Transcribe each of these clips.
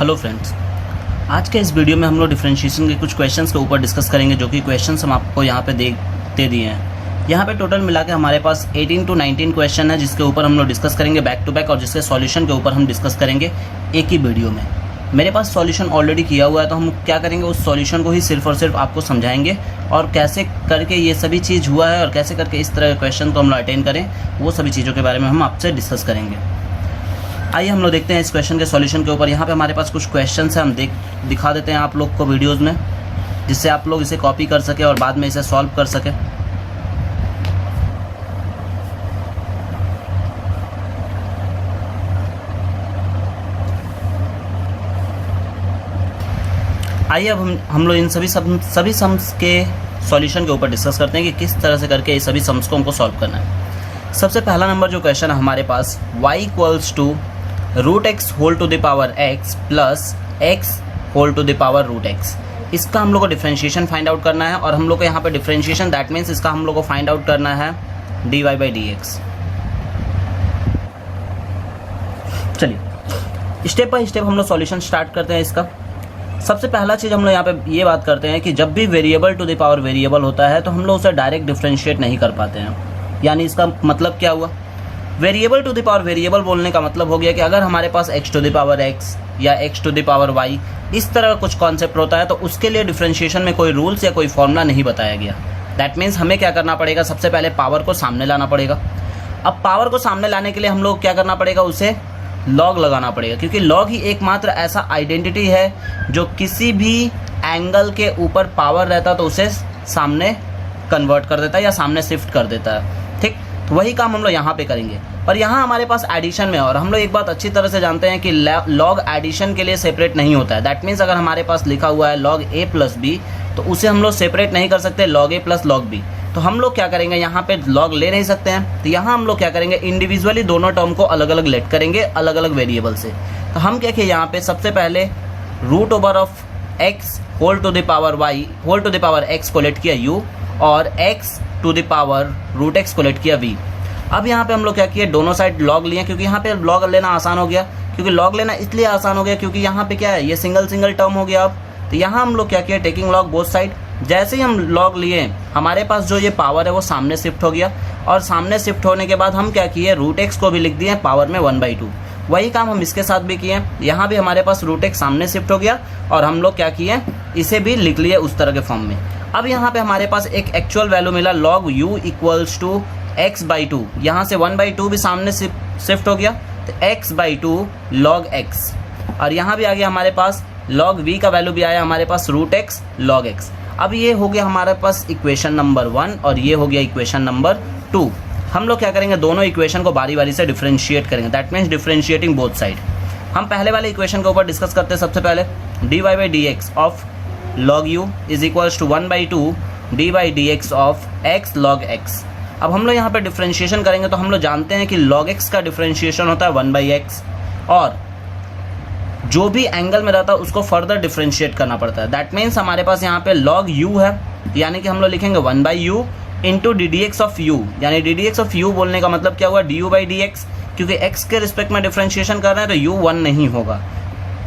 Hello friends, आज के इस वीडियो में हम लोग डिफरेंशिएशन के कुछ क्वेश्चंस के ऊपर डिस्कस करेंगे, जो कि क्वेश्चंस हम आपको यहाँ पे दे दिए हैं। यहाँ पे टोटल मिला के हमारे पास 18 to 19 क्वेश्चन है, जिसके ऊपर हम लोग डिस्कस करेंगे बैक टू बैक, और जिसके सॉल्यूशन के ऊपर हम डिस्कस करेंगे एक ही वीडियो में। मेरे पास सॉल्यूशन ऑलरेडी किया हुआ है, तो हम क्या करेंगे, उस सॉल्यूशन को ही सिर्फ और सिर्फ आपको समझाएंगे, और कैसे करके ये सभी चीज़ हुआ है और कैसे करके इस तरह के क्वेश्चन को हम लोग अटेंड करें, वो सभी चीज़ों के बारे में हम आपसे डिस्कस करेंगे। आइए हम लोग देखते हैं इस क्वेश्चन के सॉल्यूशन के ऊपर। यहाँ पे हमारे पास कुछ क्वेश्चन है, हम दिखा देते हैं आप लोग को वीडियोस में, जिससे आप लोग इसे कॉपी कर सके और बाद में इसे सॉल्व कर सके। आइए अब हम लोग इन सभी सम्स के सॉल्यूशन के ऊपर डिस्कस करते हैं कि किस तरह से करके ये सभी सम्स को हमको सॉल्व करना है। सबसे पहला नंबर जो क्वेश्चन है हमारे पास, y equals to √x whole to the power x plus x whole to the power √x। इसका हम लोग को डिफरेंशिएशन फाइंड आउट करना है, और हम लोग को यहाँ पे डिफरेंशिएशन दैट मीन्स इसका हम लोग को फाइंड आउट करना है dy/dx। चलिए स्टेप बाय स्टेप हम लोग सॉल्यूशन स्टार्ट करते हैं इसका। सबसे पहला चीज़ हम लोग यहाँ पे ये बात करते हैं कि जब भी variable to the power variable होता है तो हम लोग उसे डायरेक्ट डिफरेंशिएट नहीं कर पाते हैं। यानी इसका मतलब क्या हुआ, variable to the power variable बोलने का मतलब हो गया कि अगर हमारे पास x to the power x या x to the power y इस तरह का कुछ कॉन्सेप्ट होता है, तो उसके लिए डिफरेंशिएशन में कोई रूल्स या कोई फॉर्मूला नहीं बताया गया। दैट मीन्स हमें क्या करना पड़ेगा, सबसे पहले पावर को सामने लाना पड़ेगा। अब पावर को सामने लाने के लिए हम लोग क्या करना पड़ेगा, उसे लॉग लगाना पड़ेगा, क्योंकि लॉग ही एकमात्र ऐसा आइडेंटिटी है जो किसी भी एंगल के ऊपर पावर रहता तो उसे सामने कन्वर्ट कर देता है या सामने शिफ्ट कर देता है। ठीक, तो वही काम हम लोग यहाँ पे करेंगे। पर यहाँ हमारे पास एडिशन में, और हम लोग एक बात अच्छी तरह से जानते हैं कि लॉग एडिशन के लिए सेपरेट नहीं होता है। दैट मीन्स अगर हमारे पास लिखा हुआ है log a प्लस b, तो उसे हम लोग सेपरेट नहीं कर सकते log a plus log b। तो हम लोग क्या करेंगे, यहाँ पे लॉग ले नहीं सकते हैं, तो यहाँ हम लोग क्या करेंगे, इंडिविजुअली दोनों टर्म को अलग अलग लेट करेंगे अलग अलग वेरिएबल से। तो हम क्या किए, यहाँ पे सबसे पहले √x whole to the power y whole to the power x को लेट किया u, और x to the power √x को लेट किया v। अब यहाँ पे हम लोग क्या किए, दोनों साइड लॉग लिए, क्योंकि यहाँ पे लॉग लेना आसान हो गया। क्योंकि लॉग लेना इसलिए आसान हो गया क्योंकि यहाँ पे क्या है, ये सिंगल टर्म हो गया। अब तो यहाँ हम लोग क्या किए, टेकिंग लॉग बोथ साइड। जैसे ही हम लॉग लिए, हमारे पास जो ये पावर है वो सामने शिफ्ट हो गया, और सामने शिफ्ट होने के बाद हम क्या किए, √x को भी लिख दिए पावर में 1/2। वही काम हम इसके साथ भी किए। यहाँ भी हमारे पास √x सामने शिफ्ट हो गया, और हम लोग क्या किए, इसे भी लिख लिए उस तरह के फॉर्म में। अब यहाँ पे हमारे पास एक एक्चुअल वैल्यू मिला, log u equals to x/2। यहाँ से 1/2 भी सामने शिफ्ट हो गया, तो x/2 log x। और यहाँ भी आ गया हमारे पास log v का वैल्यू भी आया हमारे पास √x log x। अब ये हो गया हमारे पास इक्वेशन नंबर 1, और ये हो गया इक्वेशन नंबर 2। हम लोग क्या करेंगे, दोनों इक्वेशन को बारी बारी से डिफरेंशिएट करेंगे। That means differentiating both side. हम पहले वाले इक्वेशन के ऊपर डिस्कस करते हैं। सबसे पहले dy/dx of log u is equals to 1/2 dy/dx of x log x। अब हम लोग यहाँ पे डिफरेंशिएशन करेंगे, तो हम लोग जानते हैं कि log x का डिफरेंशिएशन होता है 1/x, और जो भी एंगल में रहता है उसको फर्दर डिफरेंशिएट करना पड़ता है। दैट मीन्स हमारे पास यहाँ पे log u है, यानी कि हम लोग लिखेंगे 1/u into ddx of u। यानी ddx ऑफ u बोलने का मतलब क्या हुआ, du/dx, क्योंकि x के रिस्पेक्ट में डिफरेंशिएशन कर रहे हैं तो u 1 नहीं होगा।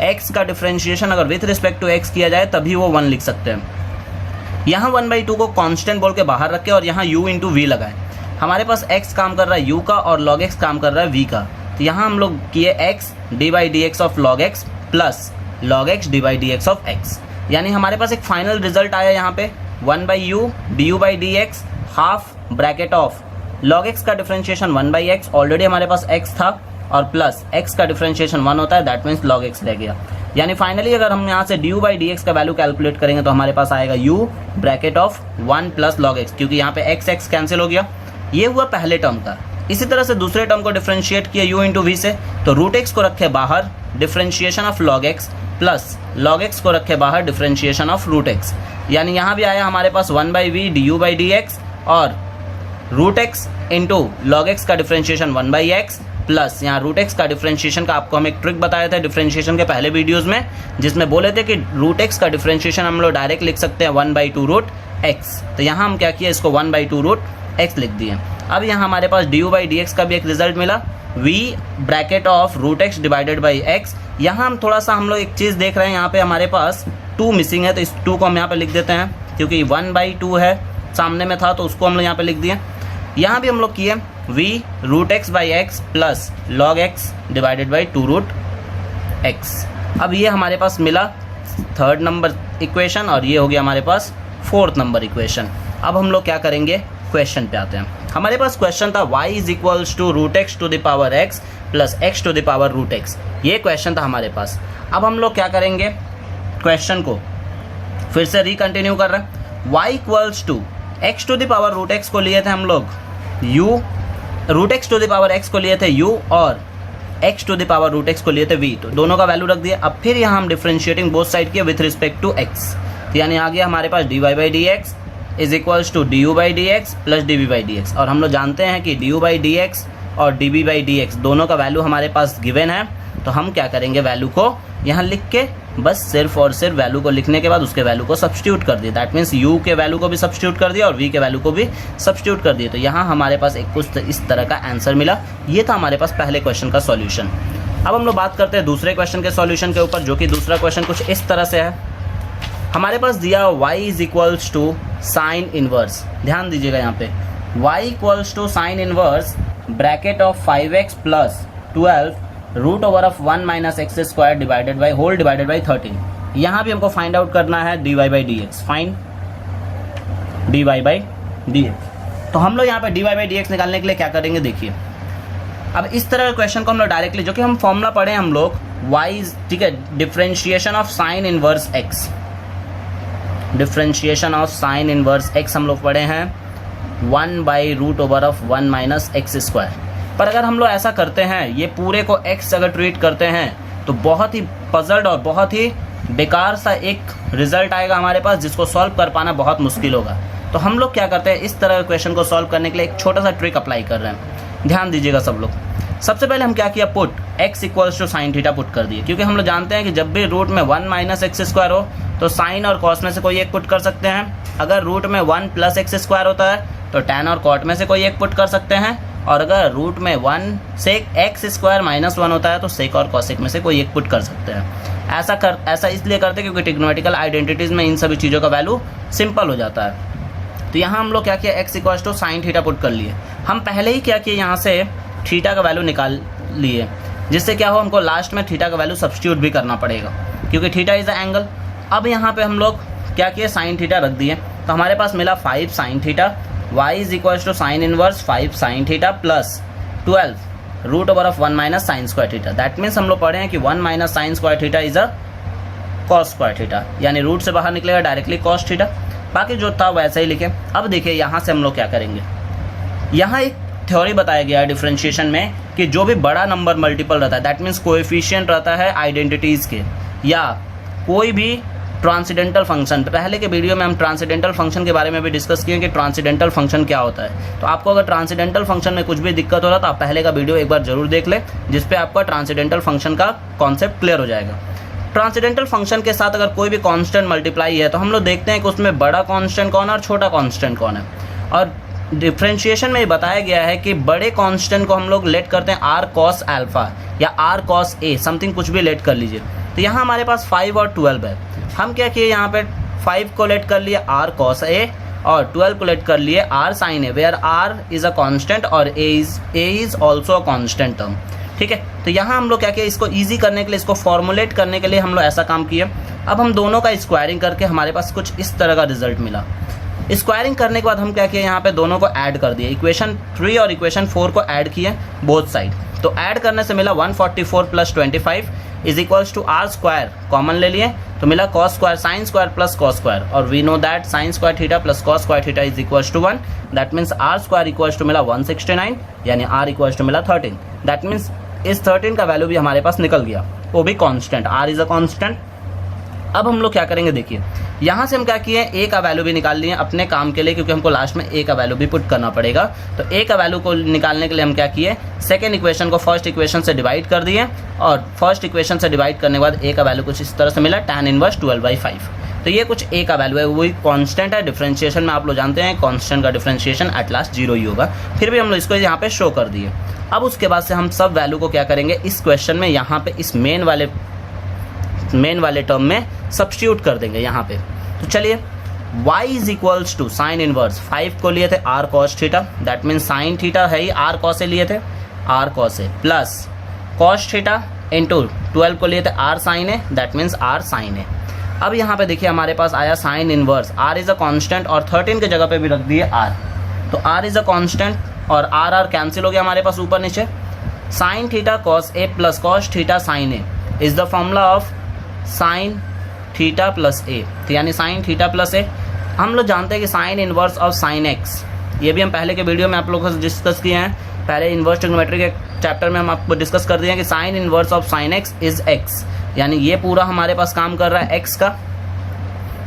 x का डिफरेंशिएशन अगर विथ रिस्पेक्ट टू x किया जाए तभी वो 1 लिख सकते हैं। यहाँ 1/2 को कांस्टेंट बोल के बाहर रखें, और यहाँ u इंटू वी लगाएं। हमारे पास x काम कर रहा है u का, और log x काम कर रहा है v का। तो यहाँ हम लोग किए x dy/dx of log x plus log x dy/dx of x। यानी हमारे पास एक फाइनल रिजल्ट आया यहाँ पे 1/u du/dx half bracket of log x का डिफरेंशिएशन 1/x, ऑलरेडी हमारे पास x था, और प्लस x का डिफरेंशिएशन 1 होता है, दैट मीन्स log x रह गया। यानी फाइनली अगर हम यहाँ से du/dx का वैल्यू कैलकुलेट करेंगे तो हमारे पास आएगा u bracket of 1 plus log x, क्योंकि यहाँ पे x कैंसिल हो गया। ये हुआ पहले टर्म का। इसी तरह से दूसरे टर्म को डिफरेंशिएट किया u इंटू वी से, तो √x को रखे बाहर, differentiation of log x, plus log x को रखे बाहर, डिफरेंशिएशन ऑफ √x। यानी यहाँ भी आया हमारे पास 1/v du/dx, और √x इंटू log x का डिफरेंशिएशन 1/x, प्लस यहाँ √x का डिफरेंशिएशन का आपको हम एक ट्रिक बताए थे डिफरेंशिएशन के पहले वीडियोस में, जिसमें बोले थे कि √x का डिफरेंशिएशन हम लोग डायरेक्ट लिख सकते हैं 1/2 √x। तो यहाँ हम क्या किए, इसको 1/2 √x लिख दिए। अब यहाँ हमारे पास du/dx का भी एक रिजल्ट मिला, v bracket of √x divided by x, यहाँ हम थोड़ा सा हम लोग एक चीज़ देख रहे हैं, यहाँ पे हमारे पास 2 मिसिंग है, तो इस 2 को हम यहाँ पे लिख देते हैं, क्योंकि 1/2 है, सामने में था तो उसको हम लोग यहाँ पे लिख दिए। यहाँ भी हम लोग किए v √x/x plus log x divided by 2√x। अब ये हमारे पास मिला 3rd नंबर इक्वेशन और ये हो गया हमारे पास 4th नंबर इक्वेशन। अब हम लोग क्या करेंगे, क्वेश्चन पे आते हैं। हमारे पास क्वेश्चन था y = √x⁴ प्लस x⁴ ये क्वेश्चन था हमारे पास। अब हम लोग क्या करेंगे, क्वेश्चन को फिर से रिकंटिन्यू कर रहे हैं। y = x⁴ को लिए थे हम लोग u, √x⁴ को लिए थे u और x⁴ को लिए थे v, तो दोनों का वैल्यू रख दिया। अब फिर यहाँ हम डिफरेंशिएटिंग बोथ साइड किए विथ रिस्पेक्ट टू x, तो यानी आ गया हमारे पास dy/dx = du/dx प्लस dv/dx। और हम लोग जानते हैं कि du/dx और dv/dx दोनों का वैल्यू हमारे पास गिवन है, तो हम क्या करेंगे, वैल्यू को यहाँ लिख के बस सिर्फ और सिर्फ वैल्यू को लिखने के बाद उसके वैल्यू को सब्स्टिट्यूट कर दिए। दैट मीन्स u के वैल्यू को भी सब्स्टिट्यूट कर दिया और v के वैल्यू को भी सब्स्टिट्यूट कर दिए। तो यहाँ हमारे पास एक कुछ इस तरह का आंसर मिला। ये था हमारे पास पहले क्वेश्चन का सॉल्यूशन। अब हम लोग बात करते हैं दूसरे क्वेश्चन के सॉल्यूशन के ऊपर, जो कि दूसरा क्वेश्चन कुछ इस तरह से है। हमारे पास दिया y = sin इनवर्स। ध्यान दीजिएगा यहाँ पे y = sin inverse bracket of 5x plus 12 √1 - x² divided by 13। यहाँ भी हमको फाइंड आउट करना है dy/dx। Find dy/dx। तो हम लोग यहाँ पे dy/dx निकालने के लिए क्या करेंगे, देखिए। अब इस तरह के क्वेश्चन को हम लोग डायरेक्टली, जो कि हम फॉर्मूला पढ़े हम लोग y, ठीक है, differentiation of sine inverse x, differentiation of sine inverse x हम लोग पढ़े हैं 1/√1 - x²। पर अगर हम लोग ऐसा करते हैं, ये पूरे को x अगर ट्रीट करते हैं, तो बहुत ही पजल्ड और बहुत ही बेकार सा एक रिजल्ट आएगा हमारे पास, जिसको सॉल्व कर पाना बहुत मुश्किल होगा। तो हम लोग क्या करते हैं, इस तरह के क्वेश्चन को सॉल्व करने के लिए एक छोटा सा ट्रिक अप्लाई कर रहे हैं। ध्यान दीजिएगा सब लोग। सबसे पहले हम क्या किया, put x = sin theta put कर दिए, क्योंकि हम लोग जानते हैं कि जब भी रूट में 1 - x² हो तो साइन और कॉस में से कोई एक पुट कर सकते हैं। अगर रूट में 1 + x² होता है तो tan और कॉट में से कोई एक पुट कर सकते हैं, और अगर रूट में 1 से x² - 1 होता है तो sec और cosec में से कोई एक पुट कर सकते हैं। ऐसा इसलिए करते हैं क्योंकि ट्रिग्नोमेट्रिकल आइडेंटिटीज़ में इन सभी चीज़ों का वैल्यू सिंपल हो जाता है। तो यहाँ हम लोग क्या किया, x = sin थीटा पुट कर लिए। हम पहले ही क्या किए, यहाँ से थीटा का वैल्यू निकाल लिए, जिससे क्या हो, हमको लास्ट में थीटा का वैल्यू सब्स्टिट्यूट भी करना पड़ेगा, क्योंकि थीटा इज़ अ एंगल। अब यहाँ पे हम लोग क्या किए, साइन थीटा रख दिए, तो हमारे पास मिला 5 sin theta. y = sin inverse 5 sin theta plus 12 √1 - sin² theta. That means हम लोग पढ़े हैं कि 1 - sin² theta is a cos² theta, यानी रूट से बाहर निकलेगा डायरेक्टली cos थीटा। बाकी जो था वैसे ही लिखे। अब देखिए यहाँ से हम लोग क्या करेंगे, यहाँ एक थ्योरी बताया गया है डिफरेंशिएशन में कि जो भी बड़ा नंबर मल्टीपल रहता है, दैट मीन्स कोएफिशिएंट रहता है आइडेंटिटीज़ के, या कोई भी ट्रांसेंडेंटल फंक्शन। पहले के वीडियो में हम ट्रांसेंडेंटल फंक्शन के बारे में भी डिस्कस किए कि ट्रांसेंडेंटल फंक्शन क्या होता है। तो आपको अगर ट्रांसेंडेंटल फंक्शन में कुछ भी दिक्कत हो रहा तो आप पहले का वीडियो एक बार जरूर देख लें, जिसपे आपका ट्रांसेंडेंटल फंक्शन का कॉन्सेप्ट क्लियर हो जाएगा। ट्रांसेंडेंटल फंक्शन के साथ अगर कोई भी कांस्टेंट मल्टीप्लाई है तो हम लोग देखते हैं कि उसमें बड़ा कांस्टेंट कौन है और छोटा कांस्टेंट कौन है। और डिफरेंशिएशन में बताया गया है कि बड़े कांस्टेंट को हम लोग लेट करते हैं r cos α या r cos a, समथिंग कुछ भी लेट कर लीजिए। तो यहाँ हमारे पास 5 और 12 है। हम क्या किए, यहाँ पे 5 को लेट कर लिए r cos a और 12 को लेट कर लिए r sin a, where r is a constant और a is also a constant term. ठीक है, तो यहाँ हम लोग क्या किए, इसको ईजी करने के लिए, इसको फॉर्मुलेट करने के लिए हम लोग ऐसा काम किए। अब हम दोनों का स्क्वायरिंग करके हमारे पास कुछ इस तरह का रिजल्ट मिला। स्क्वायरिंग करने के बाद हम क्या किए, यहाँ पे दोनों को ऐड कर दिए, इक्वेशन 3 और इक्वेशन 4 को ऐड किए बोथ साइड। तो ऐड करने से मिला 144 + 25 = r², कॉमन ले लिए तो मिला cos² sin² + cos², और we know that sin² theta plus cos² theta is equal to 1। That means r² equal to मिला 169, यानी r इक्वल टू मिला 13। दैट मीन्स इस 13 का वैल्यू भी हमारे पास निकल गया, वो भी constant, r is a constant. अब हम लोग क्या करेंगे, देखिए यहाँ से हम क्या किए, a का वैल्यू भी निकाल लिए अपने काम के लिए, क्योंकि हमको लास्ट में a का वैल्यू भी पुट करना पड़ेगा। तो a का वैल्यू को निकालने के लिए हम क्या किए, सेकेंड इक्वेशन को फर्स्ट इक्वेशन से डिवाइड कर दिए, और फर्स्ट इक्वेशन से डिवाइड करने के बाद a का वैल्यू कुछ इस तरह से मिला, tan इनवर्स 12/5। तो ये कुछ a का वैल्यू है, वही कांस्टेंट है। डिफरेंशिएशन में आप लोग जानते हैं कांस्टेंट का डिफरेंशिएशन एट लास्ट 0 ही होगा, फिर भी हम लोग इसको यहाँ पे शो कर दिए। अब उसके बाद से हम सब वैल्यू को क्या करेंगे, इस क्वेश्चन में यहाँ पे इस मेन वाले मेन वाले टर्म में सब्स्टिट्यूट कर देंगे यहाँ पे। तो चलिए y is equals to sine inverse 5 को लिए थे r cos theta, that means sine theta है ही r cos ए लिए थे, r cos ए प्लस cos थीटा इंटू 12 को लिए थे r sin A, that means r sin A. अब यहाँ पे देखिए हमारे पास आया sine inverse, r is a constant और 13 के जगह पे भी रख दिए r, तो r इज अ कांस्टेंट और r कैंसिल हो गया हमारे पास ऊपर नीचे। Sine theta cos A plus cos theta sin a is the formula of sine theta plus a, तो यानी साइन थीटा प्लस ए। हम लोग जानते हैं कि sine inverse of sine x, ये भी हम पहले के वीडियो में आप लोगों से डिस्कस किए हैं, पहले इनवर्स ट्रिग्नोमेट्री के चैप्टर में हम आपको डिस्कस कर दिए हैं कि sine inverse of sine x is x, यानी ये पूरा हमारे पास काम कर रहा है एक्स का,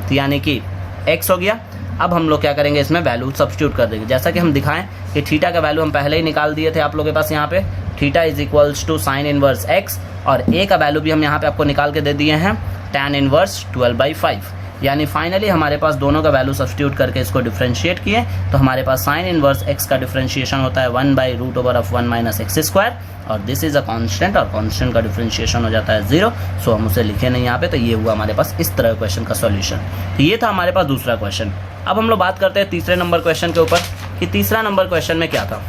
तो यानी कि एक्स हो गया। अब हम लोग क्या करेंगे, इसमें वैल्यू सब्स्टिट्यूट कर देंगे, जैसा कि हम दिखाएं कि थीटा का वैल्यू हम पहले ही निकाल दिए थे आप लोगों के पास यहाँ पे, theta is equals to sine inverse X, और ए का वैल्यू भी हम यहाँ पे आपको निकाल के दे दिए हैं tan इनवर्स 12/5, यानी फाइनली हमारे पास दोनों का वैल्यू सब्स्टिट्यूट करके इसको डिफरेंशिएट किए तो हमारे पास साइन इनवर्स x का डिफरेंशिएशन होता है 1/√1 - x², और दिस इज अ कांस्टेंट, और कांस्टेंट का डिफरेंशिएशन हो जाता है 0, सो हम उसे लिखे नहीं यहाँ पे। तो ये हुआ हमारे पास इस तरह क्वेश्चन का सॉल्यूशन। तो ये था हमारे पास दूसरा क्वेश्चन। अब हम लोग बात करते हैं तीसरे नंबर क्वेश्चन के ऊपर कि तीसरा नंबर क्वेश्चन में क्या था।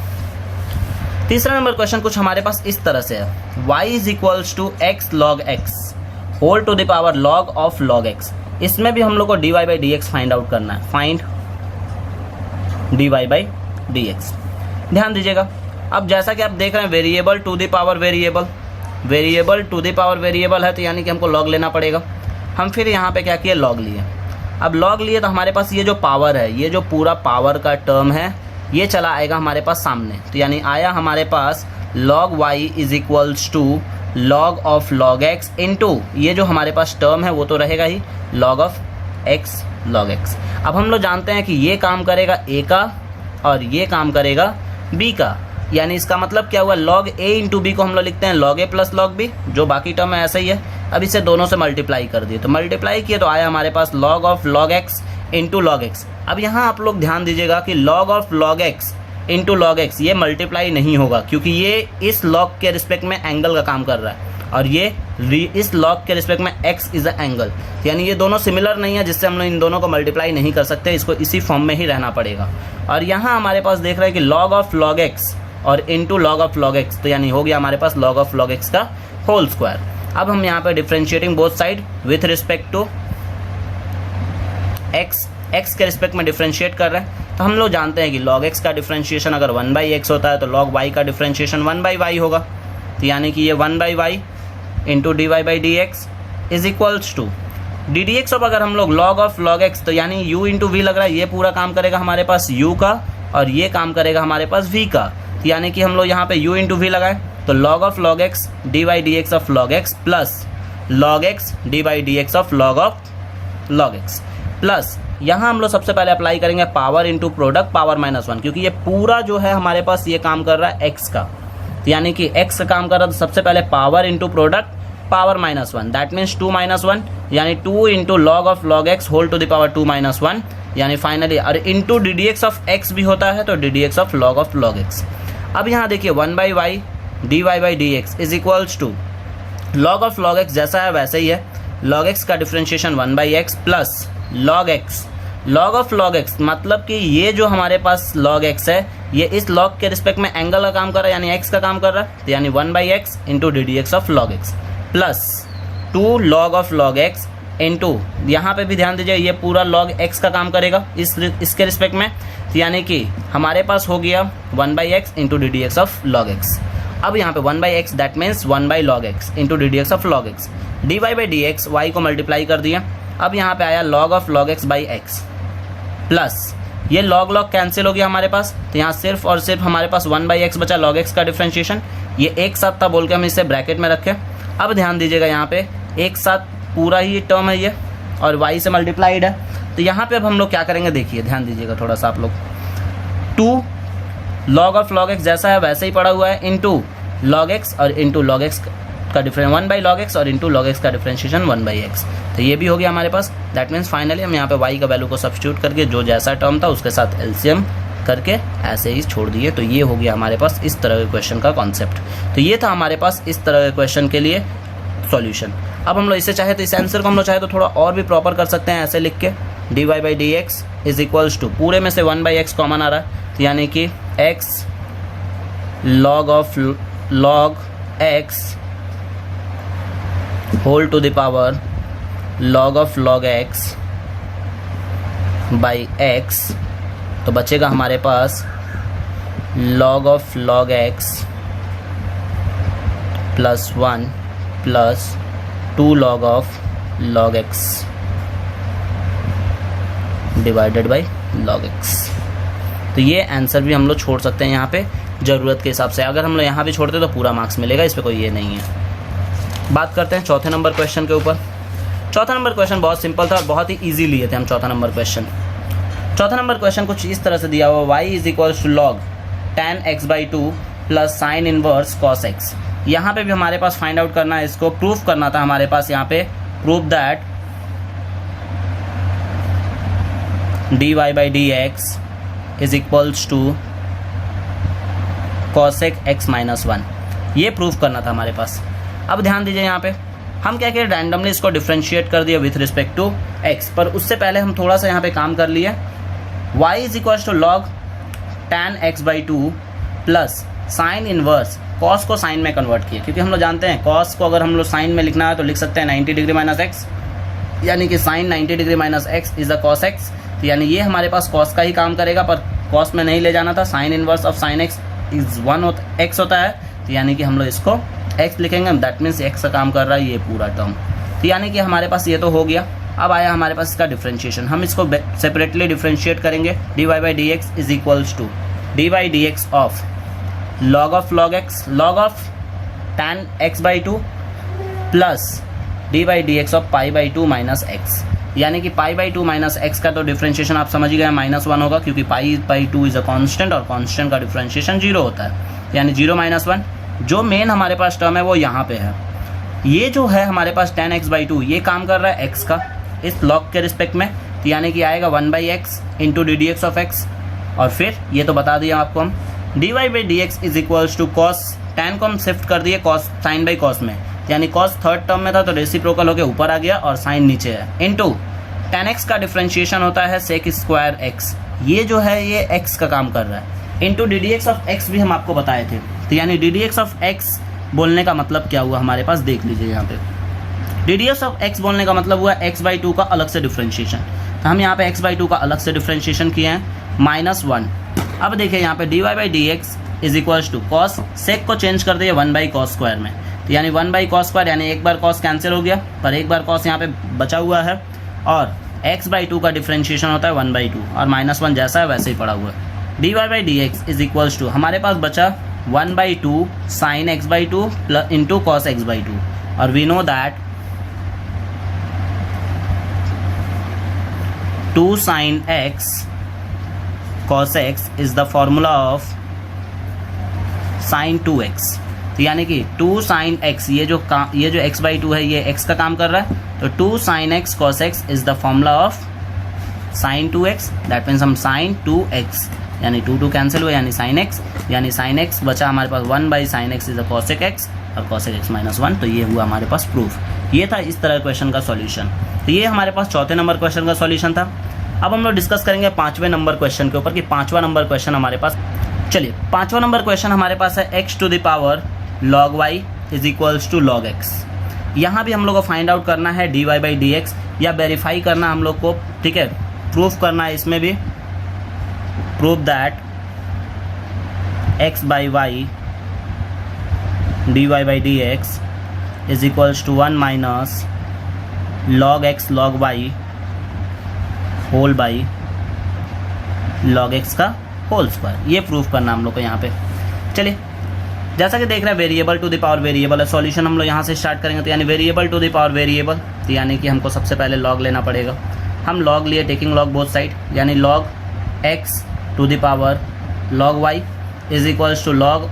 तीसरा नंबर क्वेश्चन कुछ हमारे पास इस तरह से है, y is equals to x log x whole to the power log of log x। इसमें भी हम लोग को dy/dx फाइंड आउट करना है, फाइंड dy/dx। ध्यान दीजिएगा, अब जैसा कि आप देख रहे हैं variable to the power variable, variable to the power variable है, तो यानी कि हमको log लेना पड़ेगा। हम फिर यहाँ पे क्या किए, log लिए। अब log लिए तो हमारे पास ये जो पावर है, ये जो पूरा पावर का टर्म है, ये चला आएगा हमारे पास सामने, तो यानी आया हमारे पास log y is equals to log of log x into ये जो हमारे पास टर्म है वो तो रहेगा ही log of x log x। अब हम लोग जानते हैं कि ये काम करेगा a का और ये काम करेगा b का, यानी इसका मतलब क्या हुआ, log a इंटू बी को हम लोग लिखते हैं log a plus log b, जो बाकी टर्म है ऐसा ही है। अब इसे दोनों से मल्टीप्लाई कर दिए, तो मल्टीप्लाई किए तो आया हमारे पास log of log x into log x। अब यहाँ आप लोग ध्यान दीजिएगा कि log of log x into log x ये मल्टीप्लाई नहीं होगा, क्योंकि ये इस log के रिस्पेक्ट में एंगल का काम कर रहा है और ये इस log के रिस्पेक्ट में x इज अ एंगल, यानी ये दोनों सिमिलर नहीं है, जिससे हम लोग इन दोनों को मल्टीप्लाई नहीं कर सकते, इसको इसी फॉर्म में ही रहना पड़ेगा। और यहाँ हमारे पास देख रहे हैं कि log ऑफ log x और into log of log x, तो यानी हो गया हमारे पास log ऑफ log x का होल स्क्वायर। अब हम यहाँ पे differentiating both side with respect to x के रिस्पेक्ट में डिफ्रेंशिएट कर रहे हैं, तो हम लोग जानते हैं कि log x का डिफ्रेंशिएशन अगर 1/x होता है तो log y का डिफ्रेंशिएशन 1/y होगा, तो यानी कि ये 1/y into dy/dx is equals to ddx। अब अगर हम लोग log ऑफ log x, तो यानी u इंटू वी लग रहा है, ये पूरा काम करेगा हमारे पास u का और ये काम करेगा हमारे पास v का, तो यानी कि हम लोग यहाँ पे u इंटू वी लगाएं तो log of log x dy/dx of log x plus log x dy/dx of log x plus यहाँ हम लोग सबसे पहले अप्लाई करेंगे पावर इंटू प्रोडक्ट पावर -1, क्योंकि ये पूरा जो है हमारे पास ये काम कर रहा है x का, तो यानी कि x का काम कर रहा है, तो सबसे पहले power into product power -1, that means 2 - 1, यानी 2 into log of log x whole to the power 2 - 1, यानी फाइनली और इंटू ddx ऑफ x भी होता है, तो ddx ऑफ log x। अब यहाँ देखिए 1/y dy/dx is equals to log of log x जैसा है वैसे ही है, log x का differentiation 1/x plus log of log x, मतलब कि ये जो हमारे पास log x है ये इस log के रिस्पेक्ट में एंगल का काम कर रहा है, यानी x का काम कर रहा है, तो यानी 1/x into ddx of log x plus 2 log of log x into यहाँ पे भी ध्यान दीजिए ये पूरा log x का काम करेगा इसके रिस्पेक्ट में, तो यानी कि हमारे पास हो गया 1/x into ddx of log x। अब यहाँ पे 1/x that means 1/log x into ddx of log x, dy/dx y को मल्टीप्लाई कर दिया। अब यहाँ पे आया log of log x by x plus ये log कैंसिल हो गया हमारे पास, तो यहाँ सिर्फ और सिर्फ हमारे पास 1/x बचा log x का डिफ्रेंशिएशन, ये एक साथ था बोल के हम इसे ब्रैकेट में रखें। अब ध्यान दीजिएगा यहाँ पे एक साथ पूरा ही टर्म है ये और y से मल्टीप्लाइड है, तो यहाँ पे अब हम लोग क्या करेंगे देखिए ध्यान दीजिएगा थोड़ा सा आप लोग, 2 log ऑफ log x जैसा है वैसे ही पड़ा हुआ है इंटू log x और इंटू log x का डिफरेंस 1/log x और इंटू log x का डिफरेंशिएशन 1/x, तो ये भी हो गया हमारे पास। दैट मीन्स फाइनली हम यहाँ पे y का वैल्यू को सब्स्टिट्यूट करके जो जैसा टर्म था उसके साथ एलसीएम करके ऐसे ही छोड़ दिए, तो ये हो गया हमारे पास इस तरह के क्वेश्चन का कॉन्सेप्ट। तो ये था हमारे पास इस तरह के क्वेश्चन के लिए सॉल्यूशन। अब हम लोग इसे चाहे तो इस आंसर को हम लोग चाहे तो थोड़ा और भी प्रॉपर कर सकते हैं ऐसे लिख के, dy by D x is equals to, पूरे में से 1/x कॉमन आ रहा है तो यानी कि x log of log x whole to the power log of log x by x, तो बचेगा हमारे पास log of log x plus 1 plus 2 log of log x divided by log x। तो ये आंसर भी हम लोग छोड़ सकते हैं यहाँ पे ज़रूरत के हिसाब से। अगर हम लोग यहाँ भी छोड़ते तो पूरा मार्क्स मिलेगा, इस पर कोई ये नहीं है। बात करते हैं चौथे नंबर क्वेश्चन के ऊपर। चौथा नंबर क्वेश्चन बहुत सिंपल था और बहुत ही ईजी लिए थे हम चौथा नंबर क्वेश्चन। चौथा नंबर क्वेश्चन कुछ इस तरह से दिया हुआ, y is equals to log tan x/2 plus sine inverse cos x। यहाँ पे भी हमारे पास फाइंड आउट करना है, इसको प्रूफ करना था हमारे पास यहाँ पे, proof that dy by D x is equals to cosec x minus 1, ये प्रूफ करना था हमारे पास। अब ध्यान दीजिए यहाँ पे हम क्या किए, रैंडमली इसको डिफ्रेंशिएट कर दिया विथ रिस्पेक्ट टू x, पर उससे पहले हम थोड़ा सा यहाँ पे काम कर लिए। y is equals to log tan x/2 plus sine inverse cos को साइन में कन्वर्ट किया, क्योंकि हम लोग जानते हैं cos को अगर हम लोग साइन में लिखना है तो लिख सकते हैं 90 डिग्री माइनस एक्स, यानी कि sine 90 degree minus X is the cos x। तो यानी ये हमारे पास cos का ही काम करेगा, पर cos में नहीं ले जाना था, sine inverse of sine x is 1x होता है, तो यानी कि हम लोग इसको x लिखेंगे, दैट मीन्स x का काम कर रहा है ये पूरा टर्म। तो यानी कि हमारे पास ये तो हो गया। अब आया हमारे पास इसका डिफरेंशिएशन, हम इसको सेपरेटली डिफरेंशिएट करेंगे। dy by D x is equals to d by D x of log of log x, log of tan x/2 plus d by D x of π/2 minus x, यानी कि π/2 minus x का तो differentiation आप समझ ही गए -1 होगा, क्योंकि π/2 is a constant और कांस्टेंट का डिफरेंशिएशन 0 होता है, यानी 0 - 1। जो मेन हमारे पास टर्म है वो यहाँ पे है, ये जो है हमारे पास tan x/2 ये काम कर रहा है x का इस log के रिस्पेक्ट में, तो यानी कि आएगा 1/x into D D x of x, और फिर ये तो बता दिया आपको हम dy by D x is equals to cos, tan को हम शिफ्ट कर दिए कॉस साइन बाई कॉस में, यानी cos थर्ड टर्म में था तो रेसिप्रोकल होकर ऊपर आ गया और साइन नीचे है, इनटू tan x का डिफरेंशिएशन होता है sec स्क्वायर x, ये जो है ये x का काम कर रहा है, into D D x of x भी हम आपको बताए थे। तो यानी D D x of x बोलने का मतलब क्या हुआ हमारे पास, देख लीजिए यहाँ पे D D x of x बोलने का मतलब हुआ x/2 का अलग से डिफरेंशिएशन। तो हम यहाँ पे x/2 का अलग से डिफरेंशिएशन किए हैं -1। अब देखिए यहाँ पे dy by D x is equals to cos, sec को चेंज कर दिए 1/cos स्क्वायर में, तो यानी 1/cos स्क्वायर, यानी एक बार cos कैंसिल हो गया पर एक बार cos यहाँ पे बचा हुआ है, और x/2 का डिफरेंशिएशन होता है 1/2 और -1 जैसा है वैसे ही पड़ा हुआ है। dy by D x is equals to हमारे पास बचा 1/2 sign x/2 plus into cos x/2, और we know that 2 sine x cos x is the formula of sine 2x। तो यानी कि 2 साइन x, ये जो x/2 है ये x का काम कर रहा है, तो 2 sine x cos x is the formula of sine 2x, that means हम साइन 2x, यानी 2 कैंसिल हुआ, यानी साइन x, यानी साइन x बचा हमारे पास 1/sin x is the cosec x, और cosec x माइनस 1, तो ये हुआ हमारे पास प्रूफ। ये था इस तरह क्वेश्चन का सॉल्यूशन। तो ये हमारे पास चौथे नंबर क्वेश्चन का सॉल्यूशन था। अब हम लोग डिस्कस करेंगे पाँचवें नंबर क्वेश्चन के ऊपर कि पाँचवा नंबर क्वेश्चन हमारे पास, चलिए पाँचवा नंबर क्वेश्चन हमारे पास है x to the power log y is equals to log x। यहाँ भी हम लोग को फाइंड आउट करना है dy बाई डी एक्स, या वेरीफाई करना हम लोग को, ठीक है, प्रूफ करना है इसमें भी, proof that x by Y dy by D x is equals to 1 minus log x log y whole by log x का होल स्क्वायर, ये प्रूफ करना हम लोग को यहाँ पे। चलिए जैसा कि देख रहे हैं variable to the power variable है, सॉल्यूशन हम लोग यहाँ से स्टार्ट करेंगे, तो यानी variable to the power variable, तो यानी कि हमको सबसे पहले log लेना पड़ेगा। हम log लिए टेकिंग log बोथ साइड, यानी log x to the power log y is equals to log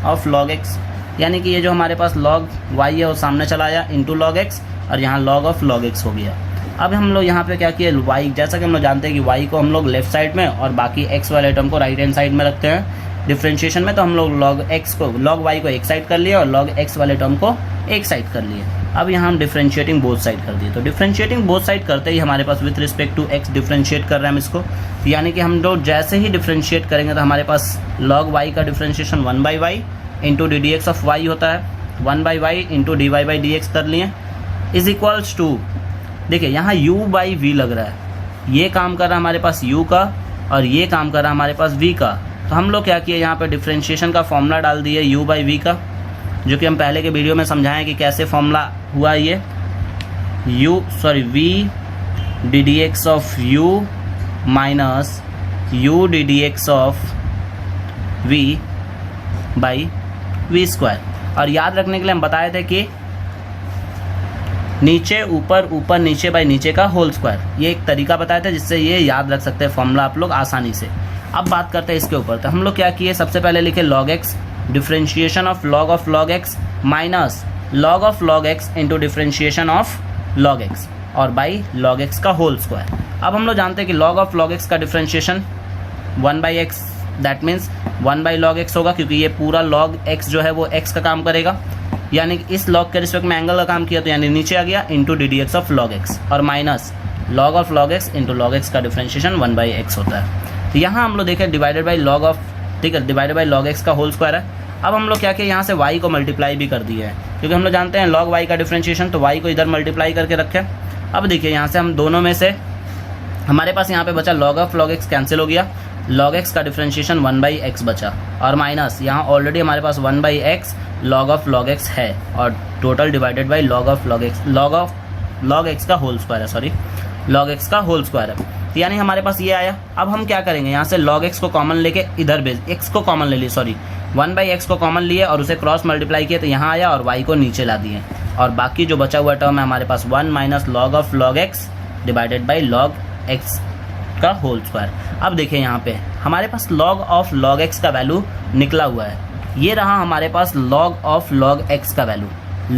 of log x, यानी कि ये जो हमारे पास log y है वो सामने चला आया इंटू log x, और यहाँ log ऑफ log x हो गया। अब हम लोग यहाँ पे क्या किए, y, जैसा कि हम लोग जानते हैं कि y को हम लोग लेफ्ट साइड में और बाकी x वाले टर्म को राइट हैंड साइड में रखते हैं, डिफ्रेंशिएशन में, तो हम लोग log y को एक साइड कर लिए और log x वाले टर्म को एक साइड कर लिए। अब यहाँ हम डिफ्रेंशिएटिंग बोथ साइड कर दिए। तो डिफ्रेंशिएटिंग बोथ साइड करते ही हमारे पास with respect to x differentiate कर रहे हैं हम इसको, यानी कि हम लोग जैसे ही डिफ्रेंशिएट करेंगे तो हमारे पास log y का differentiation 1/y into D D x of y होता है, 1/y into D Y by D X कर लिए, इज इक्वल्स टू, देखिए यहाँ u/v लग रहा है, ये काम कर रहा है हमारे पास u का और ये काम कर रहा है हमारे पास v का। तो हम लोग क्या किए, यहाँ पे डिफ्रेंशिएशन का फॉर्मूला डाल दिए u/v का, जो कि हम पहले के वीडियो में समझाएं कि कैसे फॉर्मूला हुआ ये v D D x of u minus u D D x of v by v square. और याद रखने के लिए हम बताए थे कि नीचे ऊपर, ऊपर नीचे बाई नीचे का होल स्क्वायर, ये एक तरीका बताया था जिससे ये याद रख सकते हैं फॉर्मूला आप लोग आसानी से। अब बात करते हैं इसके ऊपर। तो हम लोग क्या किए, सबसे पहले लिखे log x differentiation of log x minus log x into differentiation of log x और बाई log x का होल स्क्वायर। अब हम लोग जानते हैं कि log x का differentiation 1/x, that means 1/log x होगा, क्योंकि ये पूरा log x जो है वो x का काम करेगा, यानी कि इस log के रिस्पेक्ट में एंगल का काम किया तो यानी नीचे आ गया, into D D x of log x और minus log x into log x का डिफ्रेंशिएशन 1/x होता है। तो यहाँ हम लोग देखें डिवाइडेड बाई log ऑफ, ठीक है, डिवाइडेड बाई log x का होल स्क्वायर है। अब हम लोग क्या किए, यहाँ से y को मल्टीप्लाई भी कर दिए हैं, क्योंकि हम लोग जानते हैं log y का डिफ्रेंशिएशन, तो y को इधर मल्टीप्लाई करके रखें। अब देखिए यहाँ से हम दोनों में से हमारे पास यहाँ पे बचा log x कैंसिल हो गया, log x का डिफ्रेंशिएशन 1/x बचा और माइनस यहाँ ऑलरेडी हमारे पास 1/x log x है और total divided by log x का होल स्क्वायर है, सॉरी log x का होल स्क्वायर है। तो यानी हमारे पास ये आया। अब हम क्या करेंगे, यहाँ से log x को कॉमन लेके इधर भेज, x को कॉमन ले लिए, सॉरी 1/x को कॉमन लिए और उसे क्रॉस मल्टीप्लाई किए तो यहाँ आया और y को नीचे ला दिए और बाकी जो बचा हुआ टर्म है हमारे पास 1 minus log x divided by log x का होल स्क्वायर। अब देखिए यहाँ पे हमारे पास log x का वैल्यू निकला हुआ है, ये रहा हमारे पास log x का वैल्यू,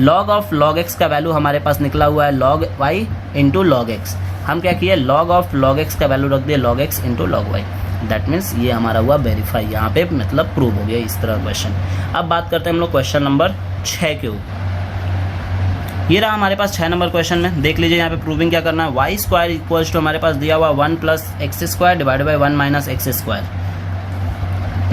log x का वैल्यू हमारे पास निकला हुआ है log y into log x। हम क्या किए, log x का वैल्यू रख दिए log x into log y, that means ये हमारा हुआ वेरीफाई, यहाँ पे मतलब प्रूव हो गया इस तरह क्वेश्चन। अब बात करते हैं हम लोग क्वेश्चन नंबर 6 के ऊपर। ये रहा हमारे पास 6 नंबर क्वेश्चन में, देख लीजिए यहाँ पे प्रूविंग क्या करना है, वाई स्क्वायर इक्वल्स टू हमारे पास दिया हुआ 1 plus x square divided by 1 minus x square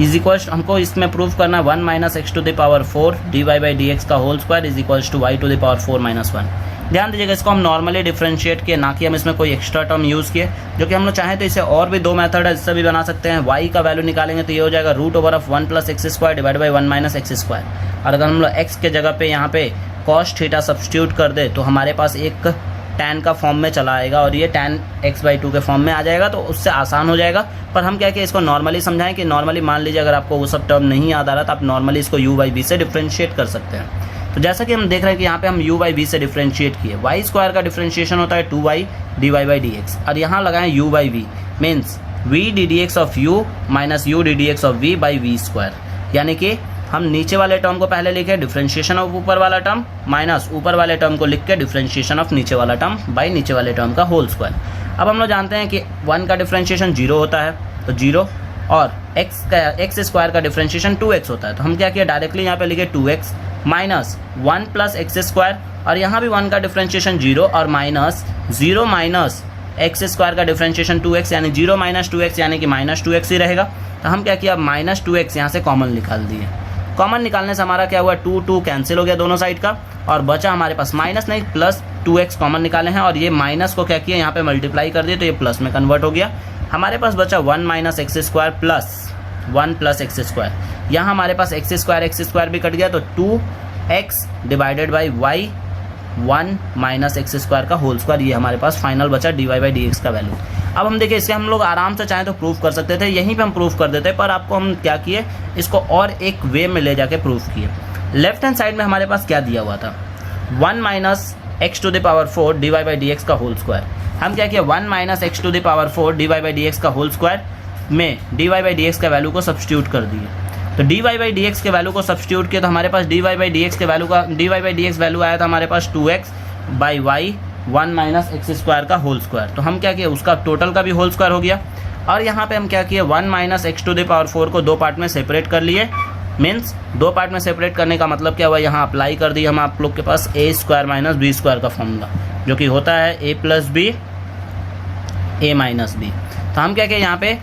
is equals, हमको इसमें प्रूव करना है 1 minus x to the power 4 d Y by D x का whole square is equals to y to the power 4 minus 1। ध्यान दीजिएगा, इसको हम normally differentiate किए, ना कि हम इसमें कोई एक्स्ट्रा टर्म यूज़ किए, जो कि हम लोग चाहें तो इसे और भी 2 मेथड है जिससे भी बना सकते हैं। वाई का वैल्यू निकालेंगे तो ये हो जाएगा √1 plus x square divide by 1 minus x square, और अगर हम लोग एक्स के जगह पे यहाँ पे cos थीटा सब्स्टिट्यूट कर दे तो हमारे पास एक tan का फॉर्म में चला आएगा और ये tan x/2 के फॉर्म में आ जाएगा, तो उससे आसान हो जाएगा। पर हम क्या कि इसको नॉर्मली समझाएं कि नॉर्मली मान लीजिए अगर आपको वो सब टर्म नहीं याद आ रहा तो आप नॉर्मली इसको u/v से डिफ्रेंशिएट कर सकते हैं। तो जैसा कि हम देख रहे हैं कि यहाँ पे हम u/v से डिफ्रेंशिएट किए, वाई स्क्वायर का डिफ्रेंशिएशन होता है 2y dy by D x, और यहाँ लगाएं u/v means v D D x of u minus u D D x of v by V square, यानी कि हम नीचे वाले टर्म को पहले लिखे डिफ्रेंशिएशन ऑफ ऊपर वाला टर्म माइनस ऊपर वाले टर्म को लिख के डिफ्रेंशिएशन ऑफ नीचे वाला टर्म बाई नीचे वाले टर्म का होल स्क्वायर। अब हम लोग जानते हैं कि 1 का डिफ्रेंशिएशन 0 होता है, तो 0 और एक्स स्क्वायर का डिफ्रेंशिएशन 2x होता है, तो हम क्या किया डायरेक्टली यहाँ पे लिखे 2x minus 1 plus x square, और यहाँ भी 1 का डिफ्रेंशिएशन 0 और माइनस 0 माइनस एक्स स्क्वायर का डिफ्रेंशिएशन 2x, यानी 0 माइनस 2x यानी कि माइनस 2x ही रहेगा। तो हम क्या किया, माइनस 2x यहाँ से कॉमन निकाल दिए। कॉमन निकालने से हमारा क्या हुआ, 2 कैंसिल हो गया दोनों साइड का, और बचा हमारे पास माइनस नहीं प्लस 2x कॉमन निकाले हैं, और ये माइनस को क्या किया यहाँ पे मल्टीप्लाई कर दिए तो ये प्लस में कन्वर्ट हो गया। हमारे पास बचा 1 minus x square plus 1 plus x square, यहाँ हमारे पास एक्स स्क्वायर भी कट गया, तो 2x divided by Y 1 minus x square का होल स्क्वायर, ये हमारे पास फाइनल बचा D Y by D x का वैल्यू। अब हम देखिए इसके हम लोग आराम से चाहें तो प्रूफ कर सकते थे, यहीं पे हम प्रूफ कर देते, पर आपको हम क्या किए इसको और एक वे में ले जाके प्रूफ किए। लेफ्ट हैंड साइड में हमारे पास क्या दिया हुआ था, 1 minus x to the power 4 d Y by D x का होल स्क्वायर। हम क्या किया 1 minus x to the power 4 d Y by D x का होल स्क्वायर में d Y by D x का वैल्यू को सब्स्टिट्यूट कर दिए। तो d Y by D x के वैल्यू को सब्स्टिट्यूट किया तो हमारे पास d Y by D x के वैल्यू का D Y by D X value आया था हमारे पास 2x by Y 1 minus x square का होल स्क्वायर। तो हम क्या किए उसका टोटल का भी होल स्क्वायर हो गया, और यहाँ पे हम क्या किए 1 minus x to the power 4 को दो पार्ट में सेपरेट कर लिए। मीन्स दो पार्ट में सेपरेट करने का मतलब क्या हुआ, यहाँ अप्लाई कर दिया हम आप लोग के पास ए स्क्वायर माइनस बी स्क्वायर का फॉर्मूला, जो कि होता है ए प्लस बी ए माइनस बी। तो हम क्या किए यहाँ पे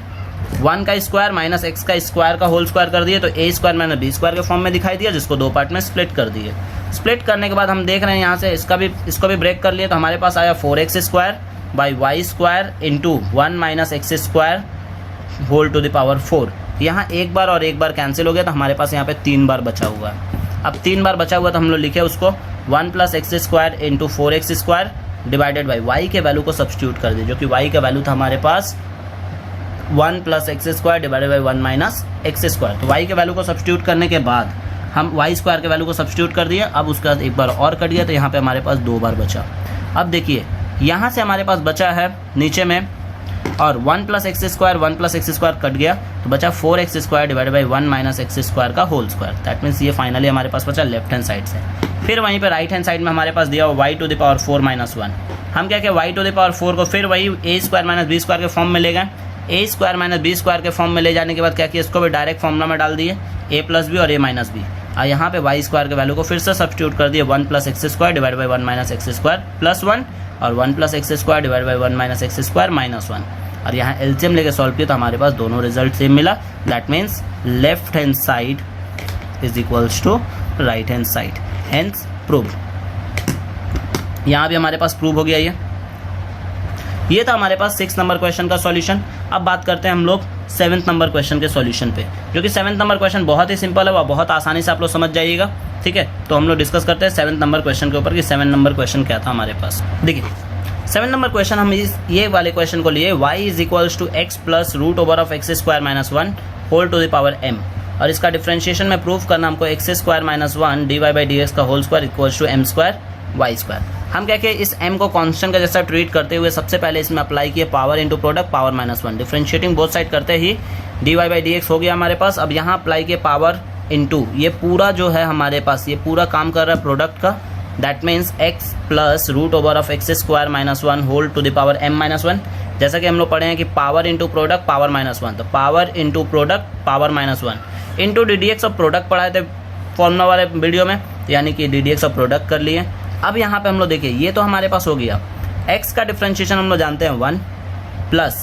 1 का स्क्वायर माइनस एक्स का स्क्वायर का होल स्क्वायर कर दिए, तो ए स्क्वायर माइनस बी स्क्वायर के फॉर्म में दिखाई दिया, जिसको दो पार्ट में स्प्लिट कर दिए। स्प्लिट करने के बाद हम देख रहे हैं यहाँ से इसको भी ब्रेक कर लिए, तो हमारे पास आया 4x square by y square into 1 minus x square whole to the power 4। यहाँ एक बार और एक बार कैंसिल हो गया, तो हमारे पास यहाँ पे 3 बार बचा हुआ है। अब 3 बार बचा हुआ तो हम लोग लिखे उसको 1 plus x square into 4x square divided by y के वैल्यू को सब्स्टिट्यूट कर दिए, जो कि वाई का वैल्यू था हमारे पास 1 plus x square divided by 1 minus x square. तो वाई के वैल्यू को सब्स्टिट्यूट करने के बाद हम वाई स्क्वायर के वैल्यू को सब्स्टिट्यूट कर दिए। अब उसके बाद एक बार और कट गया, तो यहाँ पे हमारे पास 2 बार बचा। अब देखिए यहाँ से हमारे पास बचा है नीचे में, और 1 प्लस एक्स स्क्वायर कट गया, तो बचा 4x square divided by 1 minus x square का होल स्क्वायर। दैट मीन्स ये फाइनली हमारे पास बचा लेफ्ट हैंड साइड से। फिर वहीं पे राइट हैंड साइड में हमारे पास दिया हुआ y to the power 4 minus 1। हम क्या किया y टू द पावर 4 को फिर वही ए स्क्वायर माइनस बी स्क्वायर के फॉर्म में ले गए। ए स्क्वायर माइनस बी स्क्वायर के फॉर्म में ले जाने के बाद क्या किया, इसको भी डायरेक्ट फॉर्मूला में डाल दिए ए प्लस बी और ए माइनस बी। और यहाँ पे वाई स्क्वायर के वैल्यू को फिर से सब्स्टिट्यूट कर दिए 1 plus x square divide by 1 minus x square plus 1 और 1 plus x square divide by 1 minus x square minus 1। और यहाँ एलसीएम लेके सॉल्व किया तो हमारे पास दोनों रिजल्ट सेम मिला। That means left hand side is equals to right hand side, hence prove. यहाँ भी हमारे पास प्रूव हो गया। ये था हमारे पास 6 नंबर क्वेश्चन का सॉल्यूशन। अब बात करते हैं हम लोग 7th नंबर क्वेश्चन के सॉल्यूशन पे, जो कि 7th नंबर क्वेश्चन बहुत ही सिंपल है, वह बहुत आसानी से आप लोग समझ जाइएगा। ठीक है, तो हम लोग डिस्कस करते हैं 7th नंबर क्वेश्चन के ऊपर कि 7 नंबर क्वेश्चन क्या था हमारे पास। देखिए 7 नंबर क्वेश्चन हम ये वाले क्वेश्चन को लिए y is equals to x plus root over of x square minus 1 whole to the power m, और इसका डिफरेंशिएशन में प्रूव करना हमको x square minus 1 d Y by D x का whole square equals to m square y square. हम क्या किए, इस m को कांस्टेंट का जैसा ट्रीट करते हुए सबसे पहले इसमें अप्लाई किए power into product power minus 1। Differentiating both side करते ही d Y by D x हो गया हमारे पास। अब यहाँ अप्लाई किए पावर इंटू, ये पूरा जो है हमारे पास ये पूरा काम कर रहा है प्रोडक्ट का। That means x plus root over of x square minus 1 whole to the power m minus 1। जैसा कि हम लोग पढ़े हैं कि power into product power minus 1, तो power into product power minus 1 into D D x of product पढ़ाए थे फॉर्मूला वाले वीडियो में, यानी कि d D x of product कर लिए। अब यहाँ पे हम लोग देखिए ये तो हमारे पास हो गया, x का डिफरेंशिएशन हम लोग जानते हैं 1 प्लस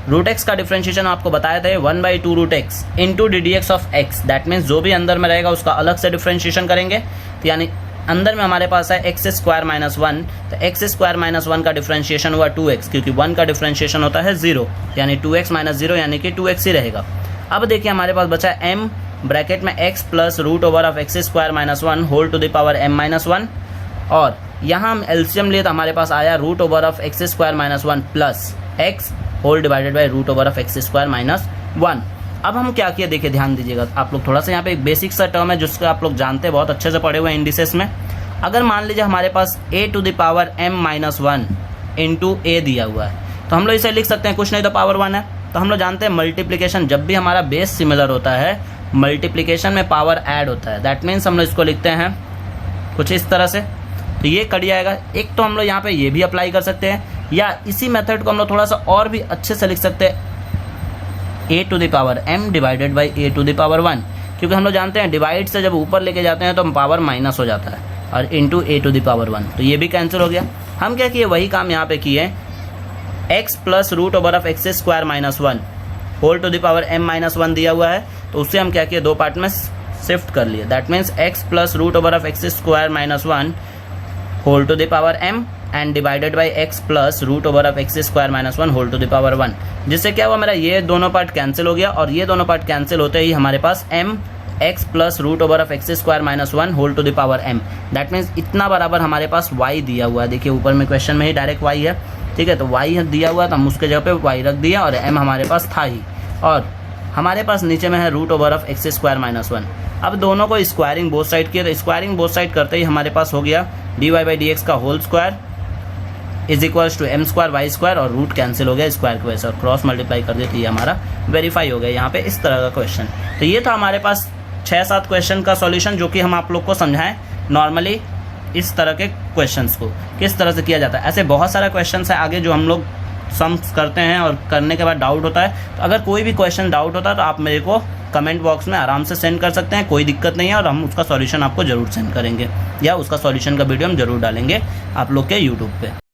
रूट एक्स का डिफरेंशिएशन आपको बताया था 1/2 root x into D D x of x. That means जो भी अंदर में रहेगा उसका अलग से डिफरेंशिएशन करेंगे। तो यानी अंदर में हमारे पास है एक्स स्क्वायर माइनस 1, तो एक्स स्क्वायर माइनस 1 का डिफरेंशिएशन हुआ 2x, क्योंकि 1 का डिफरेंशिएशन होता है 0, यानी 2x माइनस 0 यानी कि 2x ही रहेगा। अब देखिए हमारे पास बचा m ब्रैकेट में x plus root over of x square minus 1 whole to the power m minus 1, और यहाँ हम एलसीएम लिए तो हमारे पास आया root over of x square minus 1 plus x whole divided by root over of x square minus 1। अब हम क्या किया देखिए, ध्यान दीजिएगा आप लोग, थोड़ा सा यहाँ पे एक बेसिक सा टर्म है जिसका आप लोग जानते हैं, बहुत अच्छे से पढ़े हुए हैं इंडिसेस में। अगर मान लीजिए हमारे पास a to the power m minus 1 into a दिया हुआ है, तो हम लोग इसे लिख सकते हैं, कुछ नहीं तो पावर 1 है। तो हम लोग जानते हैं मल्टीप्लिकेशन जब भी हमारा बेस सिमिलर होता है, मल्टीप्लिकेशन में पावर ऐड होता है। दैट मीन्स हम लोग इसको लिखते हैं कुछ इस तरह से, तो ये कट जाएगा। एक तो हम लोग यहाँ पे ये भी अप्लाई कर सकते हैं, या इसी मेथड को हम लोग थोड़ा सा और भी अच्छे से लिख सकते हैं a to the power m divided by a to the power 1, क्योंकि हम लोग जानते हैं डिवाइड से जब ऊपर लेके जाते हैं तो पावर माइनस हो जाता है, और into a to the power 1, तो ये भी कैंसिल हो गया। हम क्या किए, वही काम यहाँ पे किए, x plus root over of x square minus 1 whole to the power m minus 1 दिया हुआ है, तो उससे हम क्या किए, दो पार्ट में शिफ्ट कर लिए। That means x plus root over of x square minus 1 whole to the power m and divided by x plus root over of x square minus 1 whole to the power 1, जिससे क्या हुआ, मेरा ये दोनों part cancel हो गया, और ये दोनों पार्ट कैंसिल होते ही हमारे पास m x plus root over of x square minus 1 whole to the power m। That means इतना बराबर हमारे पास y दिया हुआ है। देखिए ऊपर में क्वेश्चन में ही डायरेक्ट y है, ठीक है, तो y दिया हुआ तो हम उसके जगह पे y रख दिया, और m हमारे पास था ही, और हमारे पास नीचे में है root over of x square minus 1। अब दोनों को स्क्वायरिंग बोथ साइड किया, तो स्क्वायरिंग बोथ साइड करते ही हमारे पास हो गया d Y by D x का whole square is equals to m square y square, और रूट कैंसिल हो गया स्क्वायर की वजह से, और क्रॉस मल्टीप्लाई कर देते ये हमारा वेरीफाई हो गया यहाँ पे इस तरह का क्वेश्चन। तो ये था हमारे पास 6-7 क्वेश्चन का सॉल्यूशन, जो कि हम आप लोग को समझाएं नॉर्मली इस तरह के क्वेश्चंस को किस तरह से किया जाता है। ऐसे बहुत सारा क्वेश्चन है आगे जो हम लोग सम्स करते हैं और करने के बाद डाउट होता है, तो अगर कोई भी क्वेश्चन डाउट होता है तो आप मेरे को कमेंट बॉक्स में आराम से सेंड कर सकते हैं, कोई दिक्कत नहीं है, और हम उसका सॉल्यूशन आपको ज़रूर सेंड करेंगे या उसका सॉल्यूशन का वीडियो हम ज़रूर डालेंगे आप लोग के यूट्यूब पे।